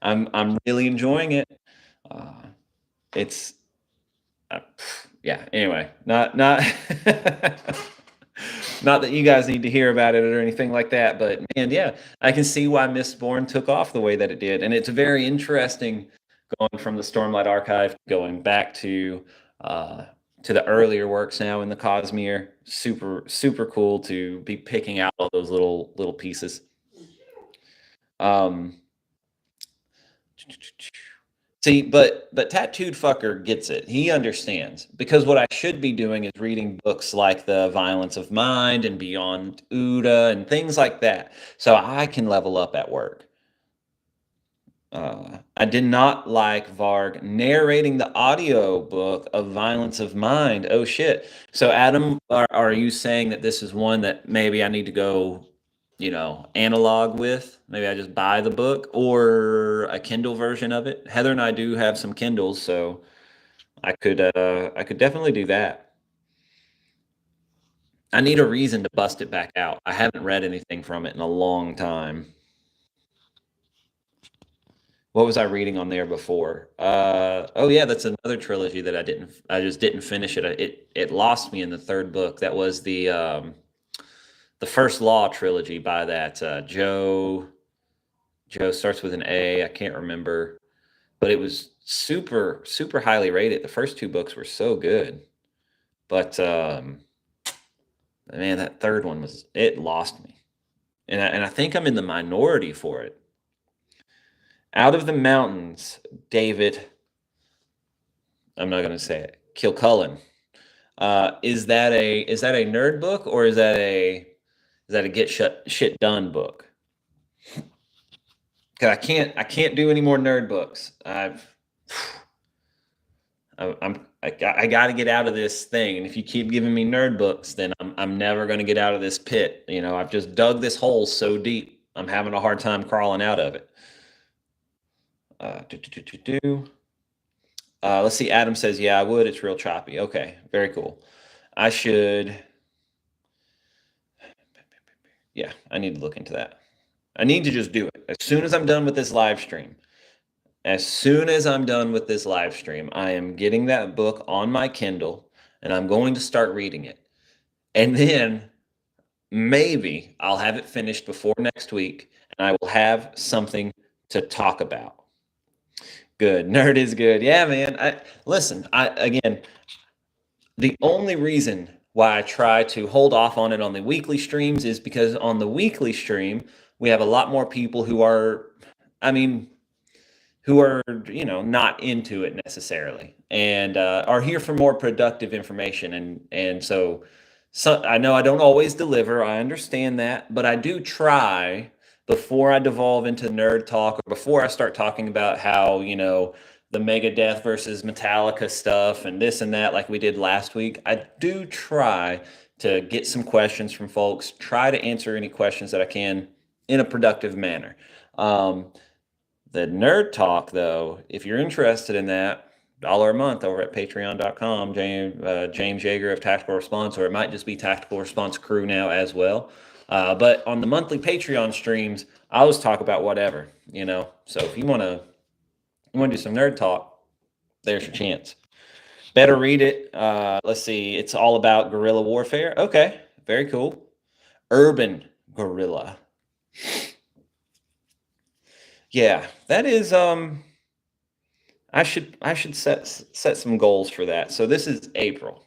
I'm really enjoying it. Uh, it's yeah. Anyway, not not that you guys need to hear about it or anything like that, but man, yeah, I can see why Mistborn took off the way that it did, and it's very interesting going from the Stormlight Archive, going back to the earlier works now in the Cosmere. Super cool to be picking out all those little pieces. Um, See, but tattooed fucker gets it. He understands, because what I should be doing is reading books like The Violence of Mind and Beyond Uda and things like that, so I can level up at work. I did not like Varg narrating the audio book of Violence of Mind. Oh shit! So Adam, are you saying that this is one that maybe I need to go, analog with? Maybe I just buy the book or a Kindle version of it. Heather and I do have some Kindles, so I could definitely do that. I need a reason to bust it back out. I haven't read anything from it in a long time. What was I reading on there before? Oh yeah, that's another trilogy that I just didn't finish it. It lost me in the third book. That was the First Law trilogy by that Joe starts with an A. I can't remember, but it was super highly rated. The first 2 books were so good, but man, that third one it lost me, and I think I'm in the minority for it. Out of the Mountains, David. I'm not going to say it. Kilcullen. Is that a nerd book, or is that a get shit done book? because I can't do any more nerd books. I got to get out of this thing, and if you keep giving me nerd books, then I'm never going to get out of this pit. You know, I've just dug this hole so deep. I'm having a hard time crawling out of it. Let's see. Adam says, "Yeah, I would. It's real choppy." Okay, very cool. I should. Yeah, I need to look into that. I need to just do it as soon as I'm done with this live stream. As soon as I'm done with this live stream, I am getting that book on my Kindle and I'm going to start reading it. And then maybe I'll have it finished before next week and I will have something to talk about. Good. Nerd is good. Yeah, man. Listen, again, the only reason why I try to hold off on it on the weekly streams is because on the weekly stream, we have a lot more people who are, I mean, who are, you know, not into it necessarily and are here for more productive information. And so I know I don't always deliver. I understand that, but I do try before I devolve into nerd talk or before I start talking about how, you know, the Megadeth versus Metallica stuff and this and that, like we did last week. I do try to get some questions from folks, try to answer any questions that I can in a productive manner. The nerd talk, though, if you're interested in that, $1 a month over at patreon.com, James Yeager of Tactical Response, or it might just be Tactical Response Crew now as well. But on the monthly Patreon streams, I always talk about whatever, you know. So if you want to do some nerd talk, there's your chance. Better read it. Let's see. It's all about guerrilla warfare. Okay, very cool. Urban guerrilla. Yeah, that is I should set some goals for that. So this is April.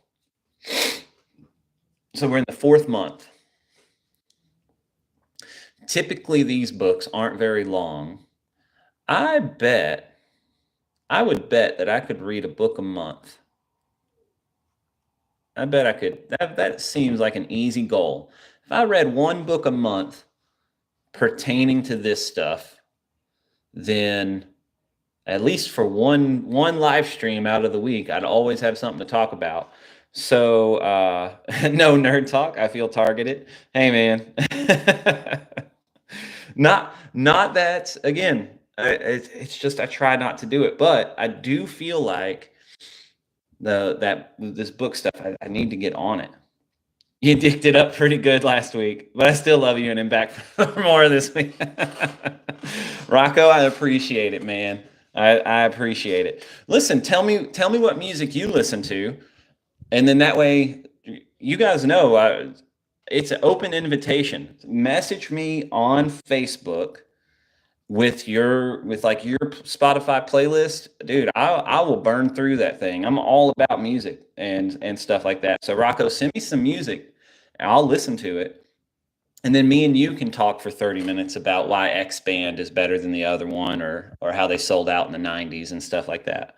So we're in the 4th month. Typically these books aren't very long. I would bet that I could read a book a month. I bet I could. That seems like an easy goal. If I read one book a month pertaining to this stuff, then at least for one live stream out of the week, I'd always have something to talk about. So no nerd talk. I feel targeted. Hey man, not that again. It's just I try not to do it, but I do feel like this book stuff. I need to get on it. You dicked it up pretty good last week, but I still love you and I'm back for more this week. Rocco, I appreciate it, man. I appreciate it. Listen, tell me what music you listen to, and then that way you guys know it's an open invitation. Message me on Facebook with your Spotify playlist, dude. I will burn through that thing. I'm all about music and stuff like that. So Rocco, send me some music, and I'll listen to it. And then me and you can talk for 30 minutes about why X band is better than the other one, or how they sold out in the 90s and stuff like that.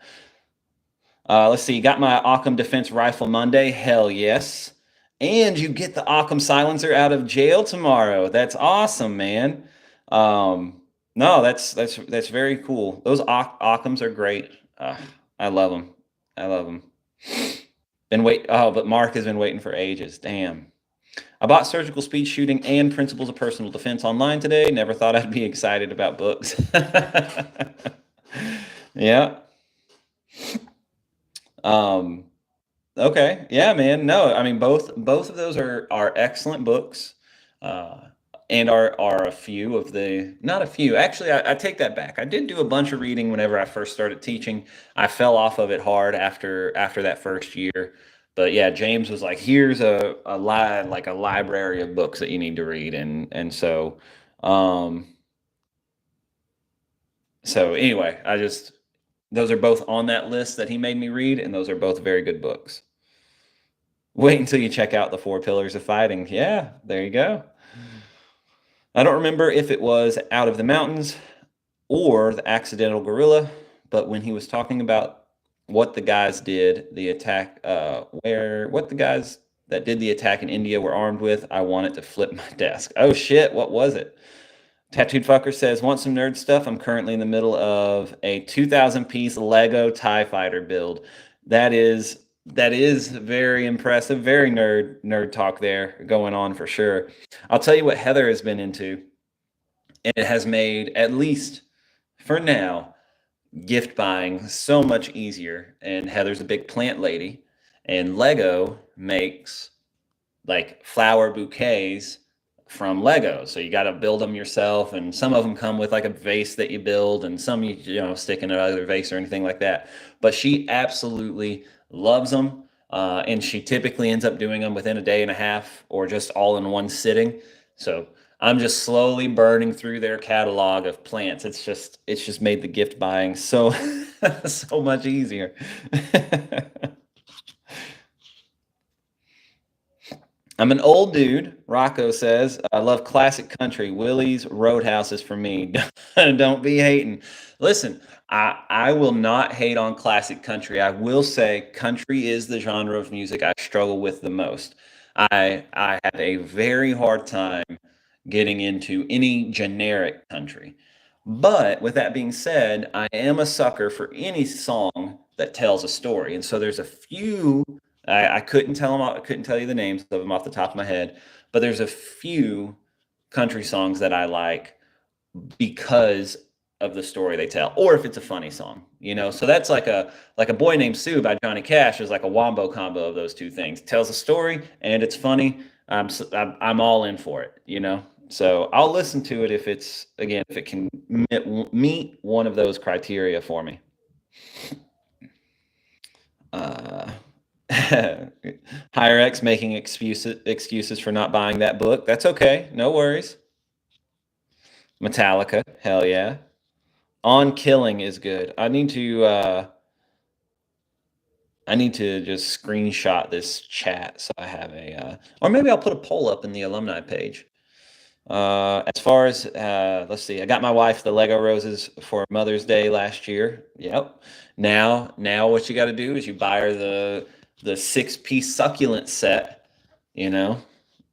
Let's see. You got my Occam Defense Rifle Monday? Hell yes. And you get the Occam Silencer out of jail tomorrow. That's awesome, man. No, that's very cool. Those Occams are great. I love them. I love them. But Mark has been waiting for ages. Damn. I bought Surgical Speed Shooting and Principles of Personal Defense online today. Never thought I'd be excited about books. Yeah. Okay. Yeah, man. No, I mean both of those are excellent books. And are a few of the, not a few, actually, I take that back. I did do a bunch of reading whenever I first started teaching. I fell off of it hard after that first year. But yeah, James was like, here's a library of books that you need to read. And so, anyway, those are both on that list that he made me read, and those are both very good books. Wait until you check out the 4 Pillars of Fighting. Yeah, there you go. I don't remember if it was Out of the Mountains or The Accidental Guerrilla, but when he was talking about what the guys did, the attack, what the guys that did the attack in India were armed with, I wanted to flip my desk. Oh shit, what was it? Tattooed Fucker says, want some nerd stuff? I'm currently in the middle of a 2,000 piece Lego TIE Fighter build. That is very impressive. Very nerd talk there going on for sure. I'll tell you what Heather has been into, and it has made, at least for now, gift buying so much easier. And Heather's a big plant lady, and Lego makes like flower bouquets from Lego. So you got to build them yourself, and some of them come with like a vase that you build, and some you stick in another vase or anything like that. But she absolutely loves them, and she typically ends up doing them within a day and a half or just all in one sitting. So I'm just slowly burning through their catalog of plants. It's just made the gift buying so so much easier. I'm an old dude, Rocco says. I love classic country. Willie's Roadhouse is for me. Don't be hating. Listen, I will not hate on classic country. I will say country is the genre of music I struggle with the most. I have a very hard time getting into any generic country. But with that being said, I am a sucker for any song that tells a story. And so there's a few I couldn't tell them. I couldn't tell you the names of them off the top of my head, but there's a few country songs that I like because of the story they tell, or if it's a funny song. So that's like a Boy Named Sue by Johnny Cash is like a wombo combo of those two things. Tells a story and it's funny. I'm all in for it. So I'll listen to it if it can meet one of those criteria for me. Uh, Higher X making excuses for not buying that book. That's okay. No worries. Metallica. Hell yeah. On Killing is good. I need to just screenshot this chat so I have or maybe I'll put a poll up in the alumni page. As far as let's see, I got my wife the Lego roses for Mother's Day last year. Yep. Now what you got to do is you buy her the 6-piece succulent set, and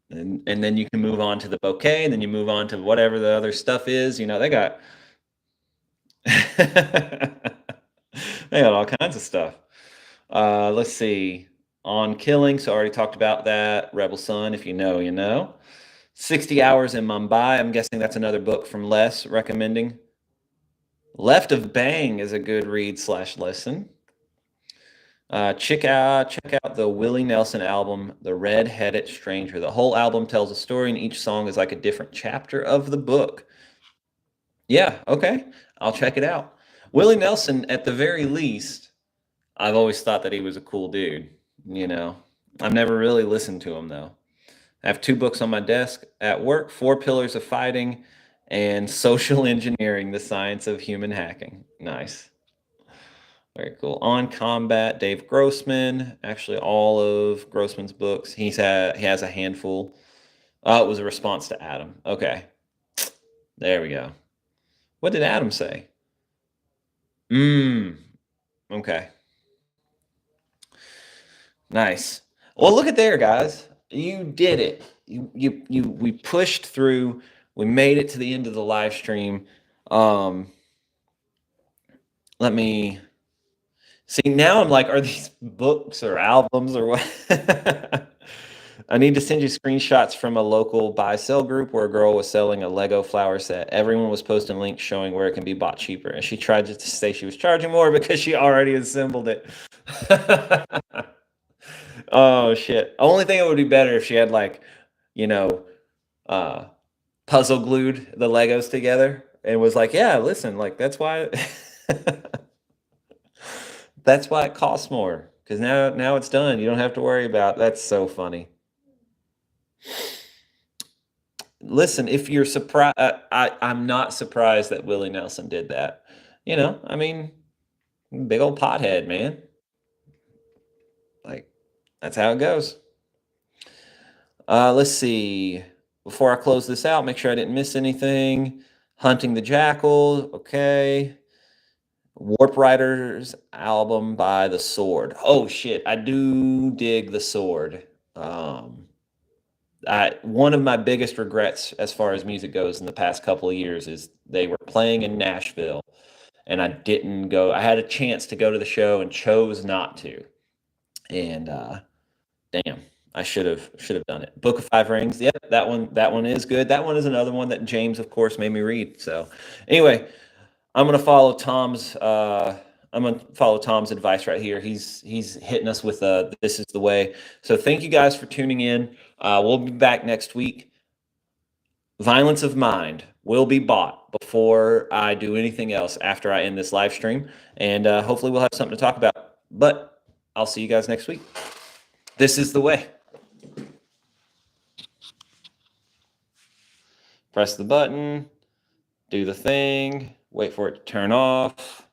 then you can move on to the bouquet, and then you move on to whatever the other stuff is. They got they got all kinds of stuff. Let's see. On Killing, so I already talked about that. Rebel Sun, if you know, you know. 60 Hours in Mumbai. I'm guessing that's another book from Les recommending. Left of Bang is a good read/listen. Check out the Willie Nelson album, The Red-Headed Stranger. The whole album tells a story, and each song is like a different chapter of the book. Yeah, okay. I'll check it out. Willie Nelson, at the very least, I've always thought that he was a cool dude. I've never really listened to him, though. I have 2 books on my desk at work, 4 Pillars of Fighting and Social Engineering, the Science of Human Hacking. Nice. Very cool. On Combat, Dave Grossman. Actually, all of Grossman's books. He has a handful. It was a response to Adam. Okay. There we go. What did Adam say? Okay. Nice. Well, look at there, guys. You did it. We pushed through. We made it to the end of the live stream. Let me see. Now I'm like, are these books or albums or what? I need to send you screenshots from a local buy-sell group where a girl was selling a Lego flower set. Everyone was posting links showing where it can be bought cheaper, and she tried to say she was charging more because she already assembled it. Oh shit. Only thing it would be better if she had puzzle glued the Legos together and was like, yeah, listen, like that's why that's why it costs more. Because now it's done. You don't have to worry about. That's so funny. Listen, if you're surprised, I'm not surprised that Willie Nelson did that. I mean, big old pothead, man. Like, that's how it goes. Let's see. Before I close this out, make sure I didn't miss anything. Hunting the Jackal, okay. Warp Riders album by The Sword. Oh shit, I do dig The Sword. One of my biggest regrets as far as music goes in the past couple of years is they were playing in Nashville and I didn't go. I had a chance to go to the show and chose not to. And damn, I should have done it. Book of Five Rings. Yep, that one is good. That one is another one that James, of course, made me read. So anyway, I'm gonna follow Tom's. I'm gonna follow Tom's advice right here. He's hitting us with this is the way. So thank you guys for tuning in. We'll be back next week. Violence of Mind will be bought before I do anything else after I end this live stream, and hopefully we'll have something to talk about. But I'll see you guys next week. This is the way. Press the button, do the thing, wait for it to turn off.